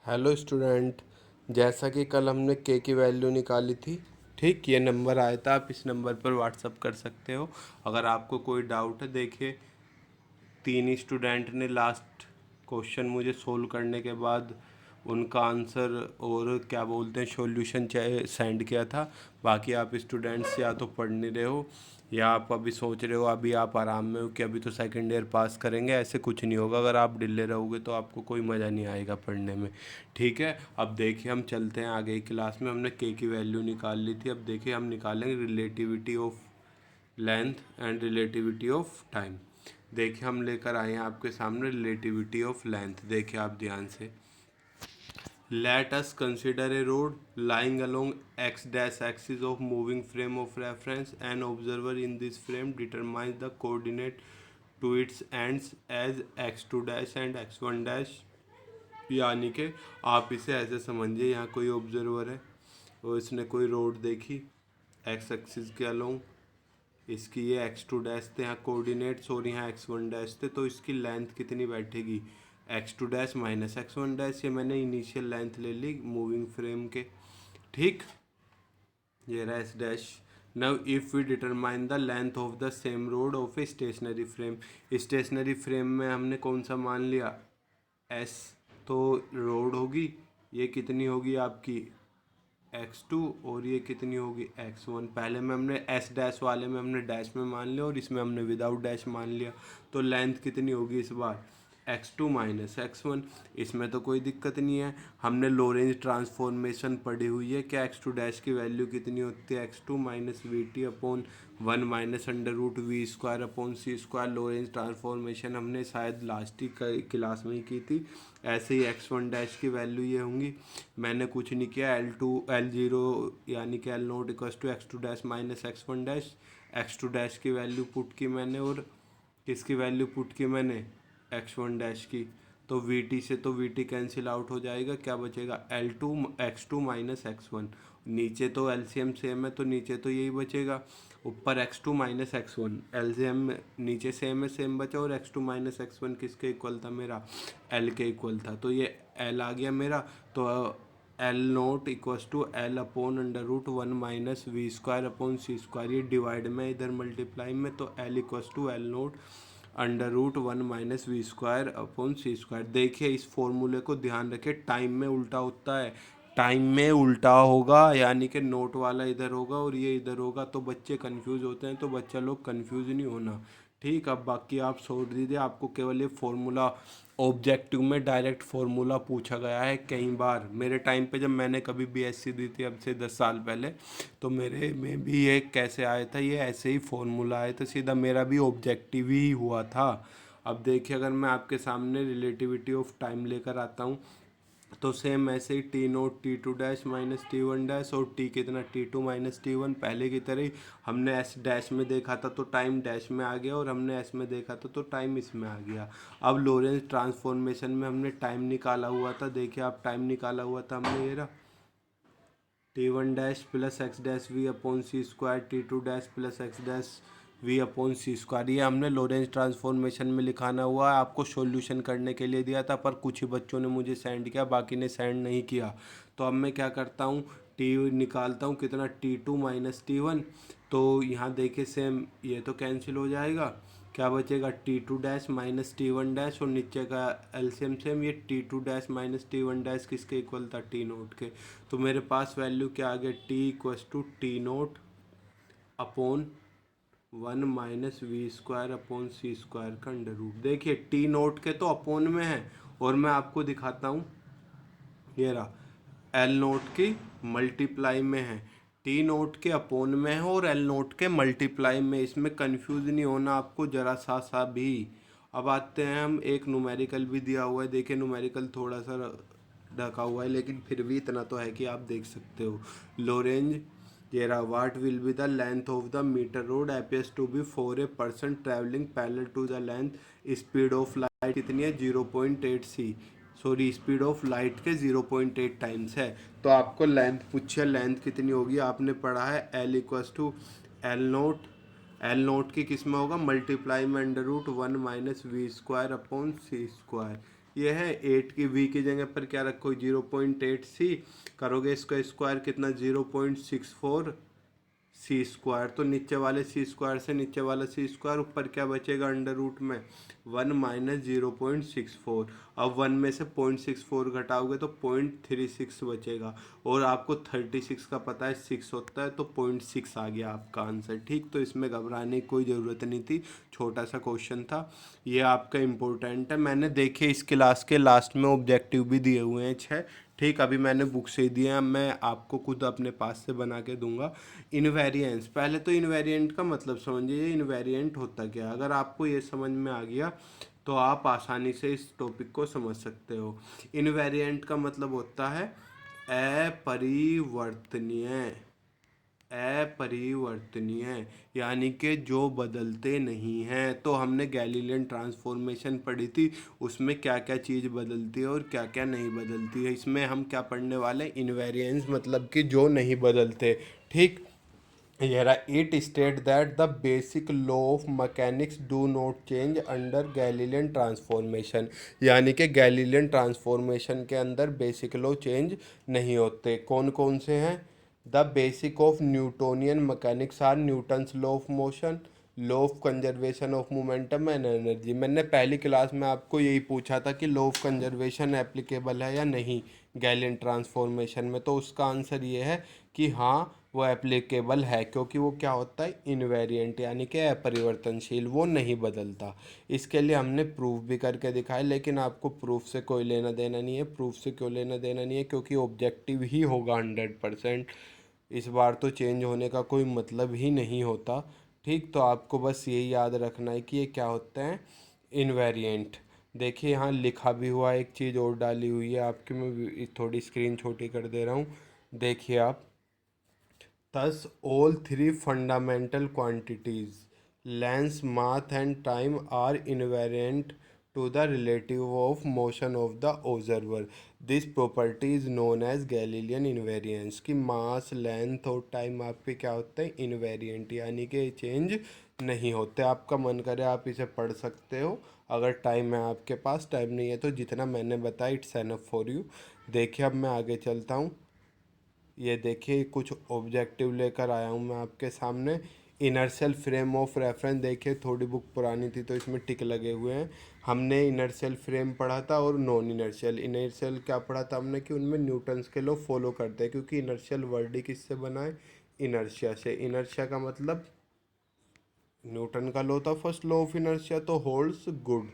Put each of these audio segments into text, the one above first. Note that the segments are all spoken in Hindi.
Hello student. जैसा कि कल हमने के की वैल्यू निकाली थी, ठीक, ये नंबर आया था। आप इस नंबर पर व्हाट्सअप कर सकते हो अगर आपको कोई डाउट है। देखिए, 3 स्टूडेंट ने लास्ट क्वेश्चन मुझे सोल्व करने के बाद उनका आंसर और क्या बोलते हैं सॉल्यूशन सेंड किया था। बाकी आप स्टूडेंट्स या तो पढ़ नहीं रहे हो या आप अभी सोच रहे हो, अभी आप आराम में हो कि अभी तो सेकंड ईयर पास करेंगे। ऐसे कुछ नहीं होगा। अगर आप ढिले रहोगे तो आपको कोई मज़ा नहीं आएगा पढ़ने में। ठीक है, अब देखिए हम चलते हैं आगे की क्लास में। हमने के की वैल्यू निकाल ली थी। अब देखिए हम निकालेंगे relativity of length and relativity of time. देखिए हम लेकर आए हैं आपके सामने रिलेटिविटी ऑफ लेंथ। देखिए आप ध्यान से, let us consider a rod lying along X dash axis of moving frame of reference an observer in this frame determines the coordinate to its ends as X two dash and X one dash. यानी कि आप इसे ऐसे समझिए, यहाँ कोई ऑब्जर्वर है और इसने कोई रोड देखी एक्स एक्सिस के अलोंग। इसकी ये एक्स टू डैश थे यहाँ कोऑर्डिनेट्स और यहाँ एक्स वन डैश थे। तो इसकी लेंथ कितनी बैठेगी, X two dash minus X one dash. ये मैंने इनिशियल लेंथ ले ली मूविंग फ्रेम के। ठीक, ये रहा S dash. Now if we determine the length of the same rod of a stationary frame. Stationary frame में हमने कौन सा मान लिया, एस। तो रोड होगी, ये कितनी होगी आपकी x2 और ये कितनी होगी x1। पहले में हमने एस डैश वाले में हमने डैश में मान लिया और इसमें हमने विदाउट डैश मान लिया। तो लेंथ कितनी होगी इस बार, x2 माइनस x1। इसमें तो कोई दिक्कत नहीं है, हमने लोरेंज ट्रांसफॉर्मेशन पढ़ी हुई है। क्या एक्स टू डैश की वैल्यू कितनी होती है, X two minus V T upon one minus under root V square upon C square. Lorentz transformation हमने शायद लास्ट ही क्लास में ही की थी। ऐसे ही एक्स वन डैश की वैल्यू ये होंगी। मैंने कुछ नहीं किया, L0 यानी कि L naught equals to X two dash minus X one dash. X two dash की वैल्यू पुट की मैंने और किसकी वैल्यू पुट की मैंने, एक्स वन डैश की। तो वी टी से तो वी टी कैंसिल आउट हो जाएगा, क्या बचेगा L2 x2 minus X one. नीचे तो एलसीएम सेम है तो नीचे तो यही बचेगा, ऊपर x2 minus X one. LCM नीचे सेम है, सेम बचा, और x2 माइनस एक्स वन किसके इक्वल था, मेरा L के इक्वल था। तो ये L आ गया मेरा। तो L naught equals to L upon under root one minus V square upon C square. ये डिवाइड में इधर मल्टीप्लाई में, तो L equals to L naught under root one minus V square upon C square. देखिए इस फॉर्मूले को ध्यान रखें, टाइम में उल्टा होता है। टाइम में उल्टा होगा यानी कि नोट वाला इधर होगा और ये इधर होगा, तो बच्चे कंफ्यूज होते हैं। तो बच्चा लोग कंफ्यूज नहीं होना। ठीक, अब बाकी आप छोड़ दीजिए। आपको केवल ये फॉर्मूला ऑब्जेक्टिव में डायरेक्ट फार्मूला पूछा गया है कई बार। मेरे टाइम पे जब मैंने कभी बीएससी दी थी अब से 10 साल पहले, तो मेरे में भी ये कैसे आया था, ये ऐसे ही फार्मूला आया था सीधा, मेरा भी ऑब्जेक्टिव ही हुआ था। अब देखिए अगर मैं आपके सामने रिलेटिविटी ऑफ टाइम लेकर आता हूँ तो सेम ऐसे ही T naught T two dash minus T one dash और टी कितना T two minus T one. पहले की तरह ही हमने एस डैश में देखा था तो टाइम डैश में आ गया, और हमने एस में देखा था तो टाइम इसमें आ गया। अब लोरेंज ट्रांसफॉर्मेशन में हमने टाइम निकाला हुआ था। देखिए आप, टाइम निकाला हुआ था हमने, ये रहा T one dash plus X dash V upon C square, T two dash plus X dash V upon C square. ये हमने लोरेंज ट्रांसफॉर्मेशन में लिखाना हुआ है। आपको सॉल्यूशन करने के लिए दिया था पर कुछ ही बच्चों ने मुझे सेंड किया, बाकी ने सेंड नहीं किया। तो अब मैं क्या करता हूँ, टी निकालता हूँ कितना, T two minus T one. तो यहाँ देखिए सेम, ये तो कैंसिल हो जाएगा, क्या बचेगा T two dash minus T one dash, और नीचे का एलसीएम सेम, ये T two dash minus T one dash किसके इक्वल था, टी नोट के। तो मेरे पास वैल्यू क्या आ गया, T equals to T naught upon one minus V square upon C square का अंडर रूट। देखिए टी नोट के तो अपोन में है, और मैं आपको दिखाता हूँ, ये रहा एल नोट की मल्टीप्लाई में है। टी नोट के अपोन में है और एल नोट के मल्टीप्लाई में। इसमें कंफ्यूज नहीं होना आपको जरा सा भी। अब आते हैं हम, एक न्यूमेरिकल भी दिया हुआ है। देखिए न्यूमेरिकल थोड़ा सा ढका हुआ है लेकिन फिर भी इतना तो है कि आप देख सकते हो। लोरेंज, ये रहा, what will be the length of the metre rod appears to be for a person travelling parallel to the length. Speed of light कितनी है, 0.8 C, sorry speed of light के 0.8 टाइम्स है। तो आपको लेंथ पूछे, लेंथ कितनी होगी, आपने पढ़ा है L equals to L naught. L naught की किस में होगा, मल्टीप्लाई में under root one minus V square upon C square. ये है 8 की v की जगह पर क्या रखो 0.8c, करोगे इसका स्क्वायर कितना 0.64 सी स्क्वायर, तो नीचे वाले सी स्क्वायर से नीचे वाला सी स्क्वायर, ऊपर क्या बचेगा अंडर रूट में 1 - 0.64। अब 1 में से 0.64 घटाओगे तो 0.36 बचेगा, और आपको 36 का पता है 6 होता है, तो 0.6 आ गया आपका आंसर। ठीक, तो इसमें घबराने की कोई ज़रूरत नहीं थी, छोटा सा क्वेश्चन था, ये आपका इम्पोर्टेंट है। मैंने देखे इस क्लास के लास्ट में ऑब्जेक्टिव भी दिए हुए हैं 6। ठीक, अभी मैंने बुक से ही दिए हैं, मैं आपको खुद अपने पास से बना के दूंगा। इनवेरिएंस, पहले तो इनवेरिएंट का मतलब समझिए, इनवेरिएंट होता क्या है। अगर आपको ये समझ में आ गया तो आप आसानी से इस टॉपिक को समझ सकते हो। इनवेरिएंट का मतलब होता है अपरिवर्तनीय, अपरिवर्तनीय, यानी कि जो बदलते नहीं हैं। तो हमने गैलीलियन ट्रांसफॉर्मेशन पढ़ी थी, उसमें क्या क्या चीज़ बदलती है और क्या क्या नहीं बदलती है। इसमें हम क्या पढ़ने वाले, इनवेरिएंस मतलब कि जो नहीं बदलते। ठीक, ये रहा, it state that the basic law of mechanics do not change under Galilean transformation, यानी कि गैलीलियन ट्रांसफॉर्मेशन के अंदर बेसिक लॉ चेंज नहीं होते। कौन कौन से हैं? The basic of Newtonian mechanics are Newton's law of motion, law of conservation of momentum and energy. मैंने पहली क्लास में आपको यही पूछा था कि लॉ ऑफ कंजर्वेशन एप्लीकेबल है या नहीं गैलियन ट्रांसफॉर्मेशन में, तो उसका आंसर ये है कि हाँ वो एप्लीकेबल है, क्योंकि वो क्या होता है इनवेरिएंट, यानी कि अपरिवर्तनशील, वो नहीं बदलता। इसके लिए हमने प्रूफ भी करके दिखाया, लेकिन आपको प्रूफ से कोई लेना देना नहीं है। प्रूफ से क्यों लेना देना नहीं है? क्योंकि ऑब्जेक्टिव ही होगा 100%, इस बार तो चेंज होने का कोई मतलब ही नहीं होता। ठीक, तो आपको बस यही याद रखना है कि ये क्या होते हैं, इनवेरिएंट। देखिए यहाँ लिखा भी हुआ है, एक चीज़ और डाली हुई है आपकी, मैं थोड़ी स्क्रीन छोटी कर दे रहा हूँ, देखिए आप। Thus, all three fundamental quantities, length, mass, and time, are invariant to the relative of motion of the observer. This property is known as Galilean invariance। कि मास, लेंथ और टाइम आपके क्या होते हैं, इनवेरिएंट, यानी कि चेंज नहीं होते। आपका मन करे आप इसे पढ़ सकते हो, अगर टाइम है आपके पास, टाइम नहीं है तो जितना मैंने बताया इट्स एनफ फॉर यू। देखिए अब मैं आगे चलता हूँ। ये देखिए कुछ ऑब्जेक्टिव लेकर आया हूँ मैं आपके सामने। इनर्शियल फ्रेम ऑफ रेफरेंस, देखिए थोड़ी बुक पुरानी थी तो इसमें टिक लगे हुए हैं। हमने इनर्शियल फ्रेम पढ़ा था और नॉन इनर्शियल। इनर्शियल क्या पढ़ा था हमने कि उनमें न्यूटन्स के लॉ फॉलो करते हैं, क्योंकि इनर्शियल वर्ड ही किससे बना है, इनर्शिया से। इनर्शिया का मतलब न्यूटन का लॉ था फर्स्ट लॉ ऑफ इनर्शिया, तो holds good.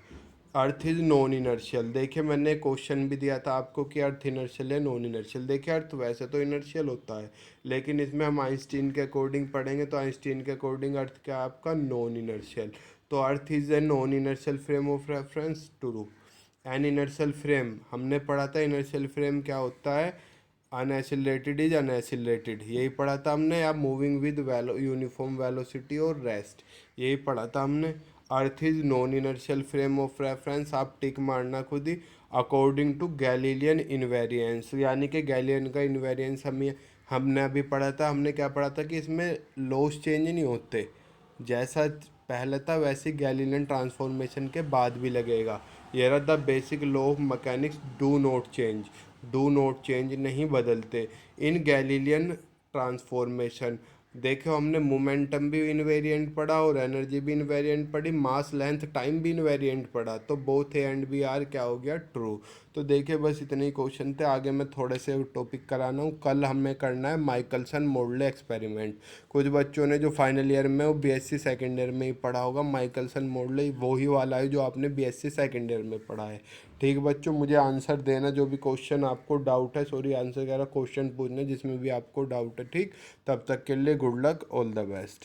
Earth is non inertial, देखिए मैंने क्वेश्चन भी दिया था आपको कि अर्थ इनर्शियल है नॉन इनर्शियल। देखिए अर्थ वैसे तो इनर्शियल होता है, लेकिन इसमें हम आइंस्टीन के अकॉर्डिंग पढ़ेंगे, तो आइंस्टीन के अकॉर्डिंग अर्थ क्या है आपका, नॉन इनर्शियल। तो earth is a non inertial frame of reference, true. N inertial frame हमने पढ़ा था, इनर्शियल फ्रेम क्या होता है, अनएसिलेटेड इज अनएसिलेटेड, यही पढ़ा था हमने। या मूविंग विद यूनिफॉर्म वेलोसिटी और रेस्ट, यही पढ़ा था हमने। Earth is non inertial frame of reference, आप टिक मारना खुद ही, अकॉर्डिंग टू गैलीलियन इनवेरिएंस, यानी कि गैलीलियन का इनवेरिएंस हमने अभी पढ़ा था। हमने क्या पढ़ा था कि इसमें लॉस चेंज नहीं होते, जैसा पहले था वैसे गैलीलियन ट्रांसफॉर्मेशन के बाद भी लगेगा। ये रहा the basic law of mechanics do not change, do not change नहीं बदलते इन गैलीलियन ट्रांसफॉर्मेशन। देखो हमने मोमेंटम भी इनवेरिएंट पढ़ा और एनर्जी भी इनवेरिएंट पढ़ी, मास, लेंथ, टाइम भी इनवेरिएंट पढ़ा, तो both A and B are क्या हो गया, ट्रू। तो देखिए बस इतने ही क्वेश्चन थे, आगे मैं थोड़े से टॉपिक कराना हूँ। कल हमें करना है माइकलसन मोडले एक्सपेरिमेंट। कुछ बच्चों ने जो फाइनल ईयर में वो बीएससी सेकेंड ईयर में ही पढ़ा होगा, माइकलसन मोडले वही वाला है जो आपने बीएससी सेकेंड ईयर में पढ़ा है। ठीक बच्चों, मुझे आंसर देना जो भी क्वेश्चन आपको डाउट है, सॉरी आंसर कह रहा, क्वेश्चन पूछना जिसमें भी आपको डाउट है। ठीक, तब तक के लिए good luck, all the best.